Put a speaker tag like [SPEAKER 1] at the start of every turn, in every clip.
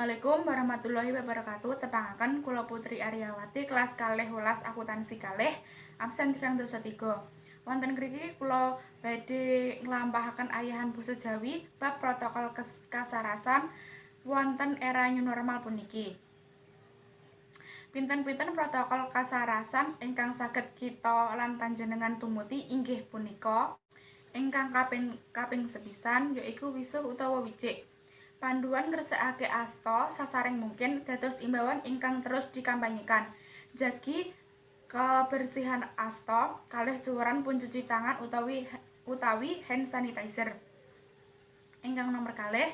[SPEAKER 1] Assalamualaikum warahmatullahi wabarakatuh. Tepangaken kula Putri Aryawati kelas kalih welas akuntansi kalih absen 3 Wonten mriki kula badhe nglampahaken ayahan basa Jawi bab protokol kasarasan wonten era new normal puniki. Pinten-pinten protokol kasarasan ingkang saged kita lan panjenengan tumuti inggih punika ingkang kaping sepisan yaiku wisuh utawa wicik. Panduan ngresakake asta sasaring mungkin dados imbauan ingkang terus dikampanyekan. Jagi kebersihan asta kalih cuwuran pencuci tangan utawi hand sanitizer. Ingkang nomor kalih,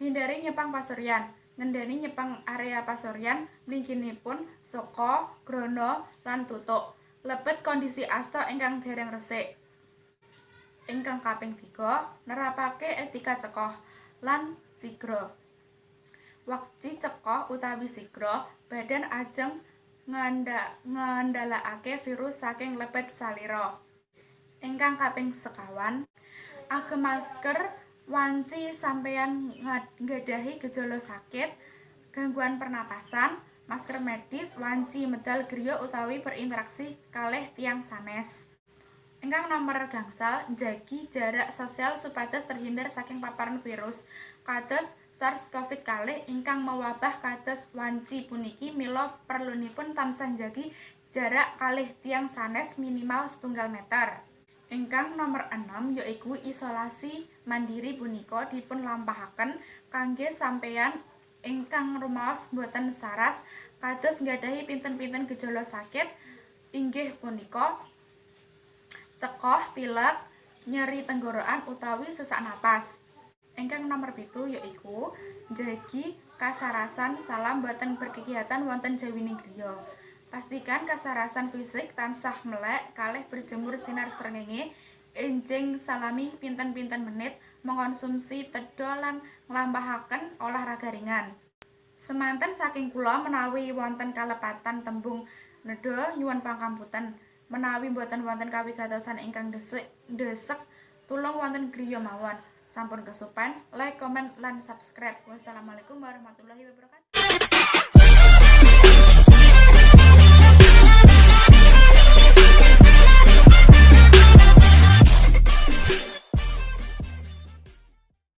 [SPEAKER 1] hindari nyepang pasuryan. Ngendhani nyepang area pasuryan mliginipun saka grana lan tutuk. Lebet kondisi asta ingkang dereng resik. Ingkang kaping 3, nerapake etika cekoh lan sigra. Wektu cekoh utawi sigra, badan ajeng ngandhalakake virus saking lebet salira. Ingkang kaping 51, agem masker wanci sampeyan nggadhahi gejala sakit, gangguan pernapasan, masker medis wanci medal griya utawi berinteraksi kalih tiyang sanes. Ingkang nomor gangsal, njagi jarak sosial supados terhindar saking paparan virus kados SARS-CoV-2 ingkang mewabah kados wanci puniki mila perlunipun tansah njagi jarak kalih tiyang sanes minimal 1 meter. Ingkang nomor 6 yaiku isolasi mandiri punika dipun lampahaken kangge sampeyan ingkang rumaos boten saras kados nggadhahi pinten-pinten gejala sakit inggih punika cekoh, pilek, nyeri tenggorokan utawi sesak napas. Ingkang nomor 7 yaiku njagi kasarasan salam boten berkegiatan wonten jawining griya. Pastikan kasarasan fisik tansah melek kalih berjemur sinar srengenge, enjing salami pinten-pinten menit mengonsumsi teda lan nglampahaken olahraga ringan. Semanten saking kula menawi wonten kalepatan tembung nedha nyuwun pangapunten. Menawi boten wonten kawigatosan ingkang desek tulung wonten griya mawon. Sampun kesupen, like, comment, lan subscribe. Wassalamualaikum warahmatullahi wabarakatuh.